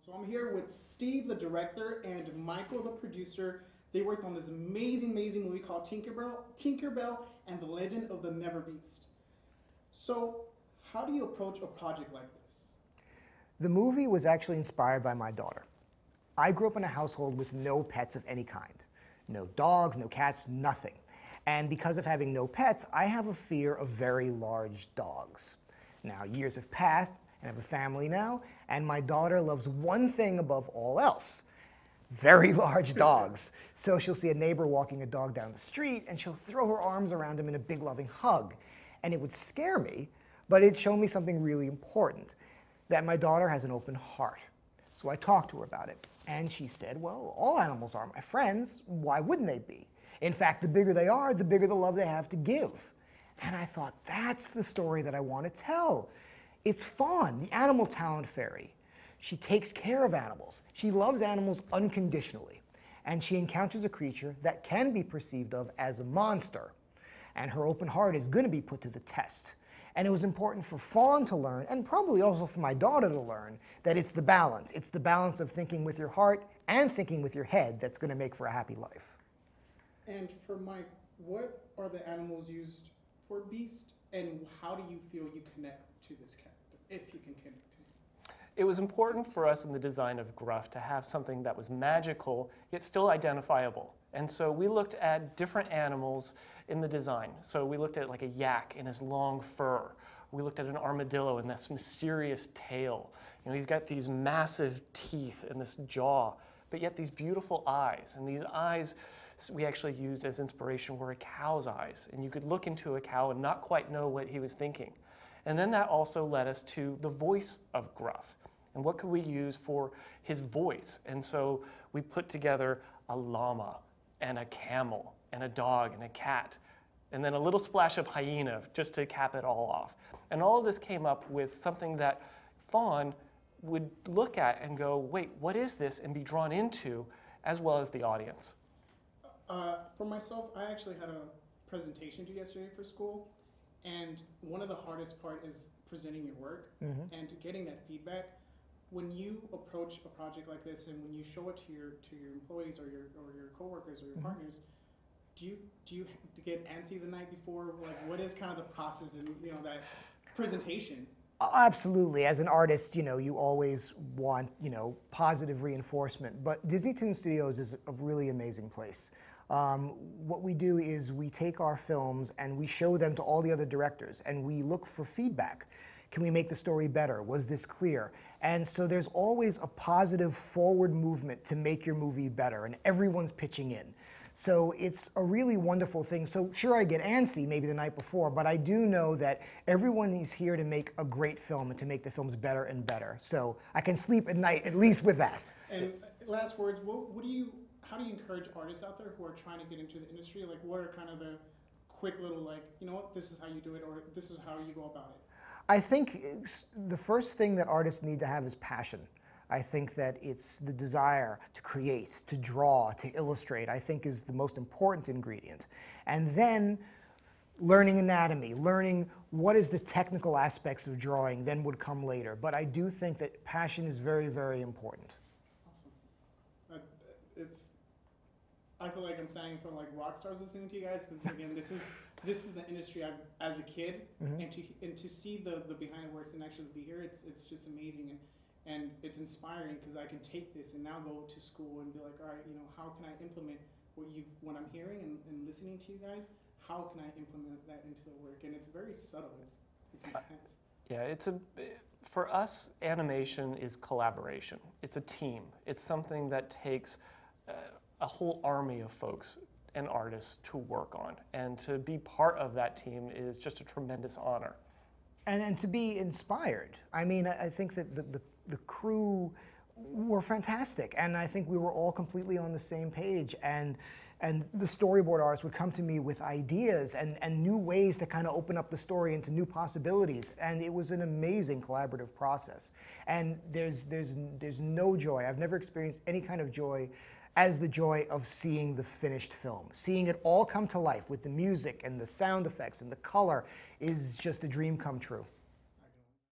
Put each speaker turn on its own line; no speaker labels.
So I'm here with Steve, the director, and Michael, the producer. They worked on this amazing, amazing movie called Tinkerbell and the Legend of the NeverBeast. So, how do you approach a project like this?
The movie was actually inspired by my daughter. I grew up in a household with no pets of any kind. No dogs, no cats, nothing. And because of having no pets, I have a fear of very large dogs. Now, years have passed, and I have a family now, and my daughter loves one thing above all else: very large dogs. So she'll see a neighbor walking a dog down the street, and she'll throw her arms around him in a big loving hug. And it would scare me, but it'd show me something really important, that my daughter has an open heart. So I talked to her about it, and she said, well, all animals are my friends. Why wouldn't they be? In fact, the bigger they are, the bigger the love they have to give. And I thought, that's the story that I want to tell. It's Fawn, the animal talent fairy. She takes care of animals. She loves animals unconditionally. And she encounters a creature that can be perceived of as a monster. And her open heart is going to be put to the test. And it was important for Fawn to learn, and probably also for my daughter to learn, that it's the balance. It's the balance of thinking with your heart and thinking with your head that's going to make for a happy life.
And for Mike, what are the animals used for Beast, and how do you feel you connect to this character, if you can connect to him?
It was important for us in the design of Gruff to have something that was magical, yet still identifiable. And so we looked at different animals in the design. So we looked at like a yak in his long fur. We looked at an armadillo and this mysterious tail. You know, he's got these massive teeth and this jaw, but yet these beautiful eyes. And these eyes we actually used as inspiration were a cow's eyes. And you could look into a cow and not quite know what he was thinking. And then that also led us to the voice of Gruff. And what could we use for his voice? And so we put together a llama and a camel and a dog and a cat, and then a little splash of hyena just to cap it all off. And all of this came up with something that Fawn would look at and go, wait, what is this? And be drawn into, as well as the audience.
For myself, I actually had a presentation due yesterday for school, and one of the hardest part is presenting your work and getting that feedback. When you approach a project like this, and when you show it to your employees or your coworkers or your partners, do you get antsy the night before? Like, what is kind of the process in that presentation?
Absolutely. As an artist, you always want positive reinforcement. But Disney Toon Studios is a really amazing place. What we do is we take our films and we show them to all the other directors, and we look for feedback. Can we make the story better? Was this clear? And so there's always a positive forward movement to make your movie better, and everyone's pitching in. So it's a really wonderful thing. So sure, I get antsy maybe the night before, but I do know that everyone is here to make a great film and to make the films better and better. So I can sleep at night, at least with that.
And last words, how do you encourage artists out there who are trying to get into the industry? Like, what are kind of the quick little, like, you know what, this is how you do it, or this is how you go about it?
I think the first thing that artists need to have is passion. I think that it's the desire to create, to draw, to illustrate, I think is the most important ingredient. And then learning anatomy, learning what is the technical aspects of drawing, then would come later. But I do think that passion is very, very important.
Awesome. I feel like I'm sounding from like rock stars listening to you guys, because again, this is the industry I've as a kid, and to see the behind the works and actually be here, it's just amazing, and it's inspiring, because I can take this and now go to school and be like, all right, how can I implement what I'm hearing and listening to you guys? How can I implement that into the work? And it's very subtle. It's intense.
Yeah, for us, animation is collaboration. It's a team. It's something that takes a whole army of folks and artists to work on. And to be part of that team is just a tremendous honor.
And to be inspired. I mean, I think that the crew were fantastic. And I think we were all completely on the same page. And the storyboard artists would come to me with ideas and new ways to kind of open up the story into new possibilities. And it was an amazing collaborative process. And there's no joy. I've never experienced any kind of joy as the joy of seeing the finished film. Seeing it all come to life with the music and the sound effects and the color is just a dream come true.